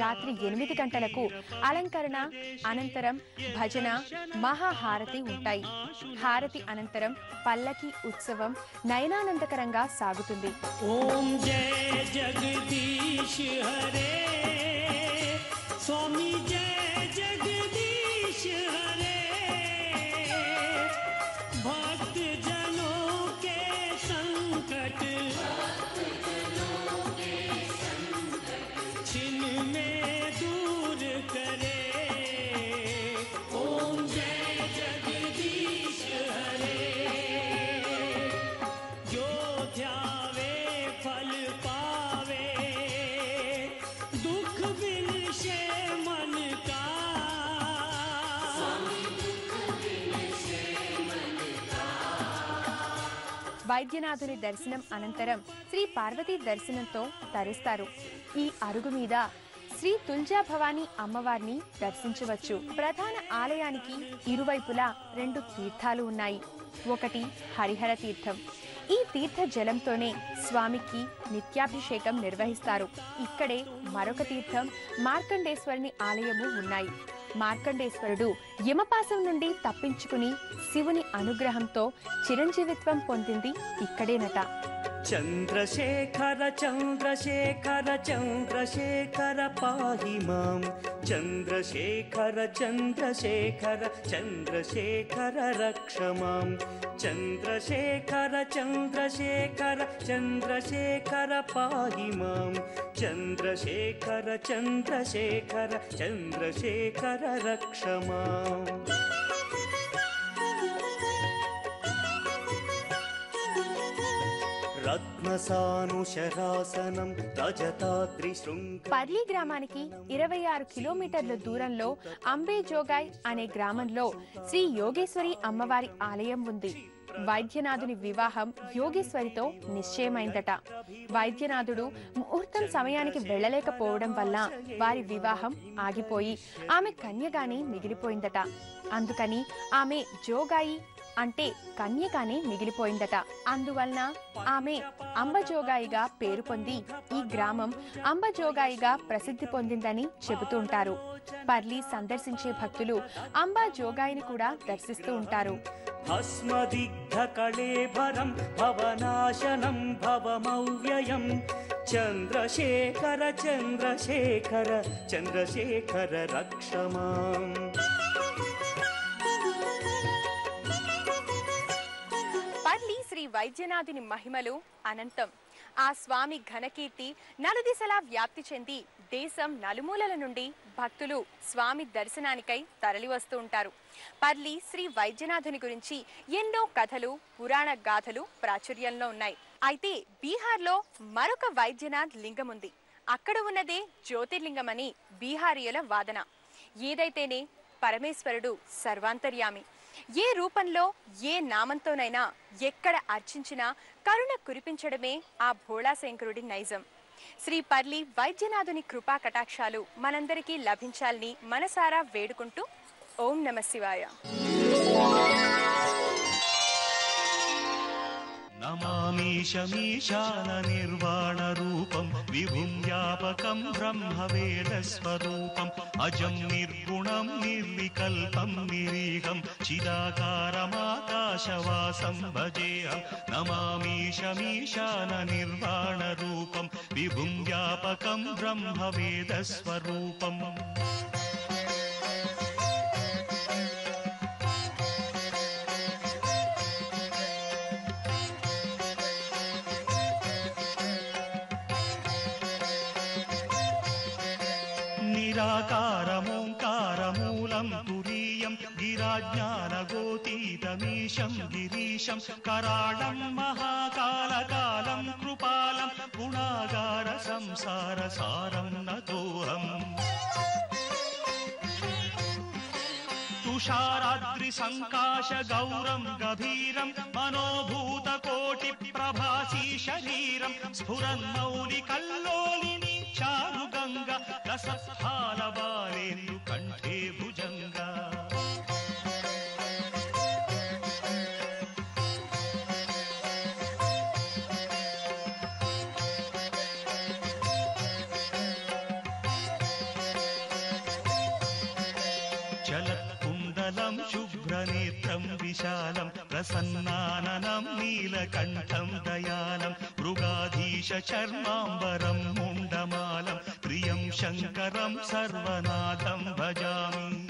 రాత్రి 8 గంటలకు అలంకరణ, అనంతరం భజన, మహాహారతి ఉంటాయి. హారతి అనంతరం పల్లకి ఉత్సవం నయనానందకరంగా సాగుతుంది. ఓం జయ జగదీశ్ హరే, స్వామి జయ జగదీశ్ హరే, భక్త जनों के संकट छिन में दूर करे। ओम जय जगदीश हरे, जो ध्यावे फल पावे, दुख विनशे मन का। వైద్యనాథుని దర్శనం అనంతరం శ్రీ పార్వతీ దర్శనంతో తరిస్తారు. ఈ అరుగు మీద శ్రీ తుల్జా భవానీ అమ్మవారిని దర్శించవచ్చు. ప్రధాన ఆలయానికి ఇరువైపులా 2 తీర్థాలు ఉన్నాయి. ఒకటి హరిహర తీర్థం. ఈ తీర్థ జలంతోనే స్వామికి నిత్యాభిషేకం నిర్వహిస్తారు. ఇక్కడే మరొక తీర్థం మార్కండేశ్వరుని ఆలయము ఉన్నాయి. మార్కండేశ్వరుడు యమపాసం నుండి తప్పించుకుని శివుని అనుగ్రహంతో చిరంజీవిత్వం పొందింది ఇక్కడేనట. చంద్రశేఖర చంద్రశేఖర చంద్రశేఖర పాహి మాం, చంద్రశేఖర చంద్రశేఖర చంద్రశేఖర రక్ష మాం, చంద్రశేఖర చంద్రశేఖర చంద్రశేఖర పాహి మాం, చంద్రశేఖర చంద్రశేఖర చంద్రశేఖర రక్ష మాం. పర్లి గ్రామానికి 26 కిలోమీటర్ల దూరంలో అంబేజోగాయ్ అనే గ్రామంలో శ్రీ యోగేశ్వరి అమ్మవారి ఆలయం ఉంది. వైద్యనాథుని వివాహం యోగేశ్వరితో నిశ్చయమైందట. వైద్యనాథుడు ముహూర్తం సమయానికి వెళ్లలేకపోవడం వల్ల వారి వివాహం ఆగిపోయి ఆమె కన్యగానే మిగిలిపోయిందట. అందుకని ఆమె జోగాయి అంటే కన్యగానే మిగిలిపోయిందట. అందువలన ఆమె అంబజోగాయిగా పేరు పొంది ఈ గ్రామం అంబజోగాయిగా ప్రసిద్ధి పొందిందని చెబుతుంటారు. పర్లి సందర్శించే భక్తులు అంబాజోగాయిని కూడా దర్శిస్తూ ఉంటారు. భస్మదిగ్ధ కళేబరం భవనాశనం భవమవ్యయం, చంద్రశేఖర చంద్రశేఖర చంద్రశేఖర రక్ష మాం. పర్లి శ్రీ వైద్యనాథుని మహిమలు అనంతం. ఆ స్వామి ఘనకీర్తి నలుదిశలా వ్యాప్తి చెంది దేశం నలుమూలల నుండి భక్తులు స్వామి దర్శనానికై తరలి వస్తూ ఉంటారు. పర్లి శ్రీ వైద్యనాథుని గురించి ఎన్నో కథలు, పురాణ గాథలు ప్రాచుర్యంలో ఉన్నాయి. అయితే బీహార్లో మరొక వైద్యనాథ్ లింగం ఉంది. అక్కడ ఉన్నదే జ్యోతిర్లింగమని బీహారీయుల వాదన. ఏదైతేనే పరమేశ్వరుడు సర్వాంతర్యామి. ఏ రూపంలో ఏ నామంతోనైనా ఎక్కడ అర్చించినా కరుణ కురిపించడమే ఆ భోళాశంకరుడి నైజం. శ్రీ పర్లి వైద్యనాథుని కృపా కటాక్షాలు మనందరికీ లభించాలని మనసారా వేడుకుంటూ ఓం నమ శివాయ. నమామీశమీశాన నిర్వాణ రూపం విభుం వ్యాపకం బ్రహ్మవేదస్వరూపం అజం నిర్గుణం నిర్వికల్పం నిరీహం చిదాకారమాకాశవాసం భజేహం. నమామీశమీశాన నిర్వాణ రూపం విభుం వ్యాపకం బ్రహ్మవేదస్వరూపం. నిరాకారమోంకారమూలం తురీయం గిరాజ్ఞానగోతీతమీశం గిరీశం కరాళం మహాకాలకాలం కృపాలం గుణాగార సంసార సారం నతోహం. తుషారాద్రి సంకాశ గౌరం గభీరం మనోభూత కోటి ప్రభాసీ శరీరం స్ఫురన్మౌలి కల్లోలిని చారు గంగ రసఫాల బాలేందు కంఠే భుజంగ. त्रिशालं प्रसन्नाननं नीलकण्ठं दयालं मृगाधीश चर्माम्बरं मुण्डमालं प्रियं शङ्करं सर्वनाथं भजामि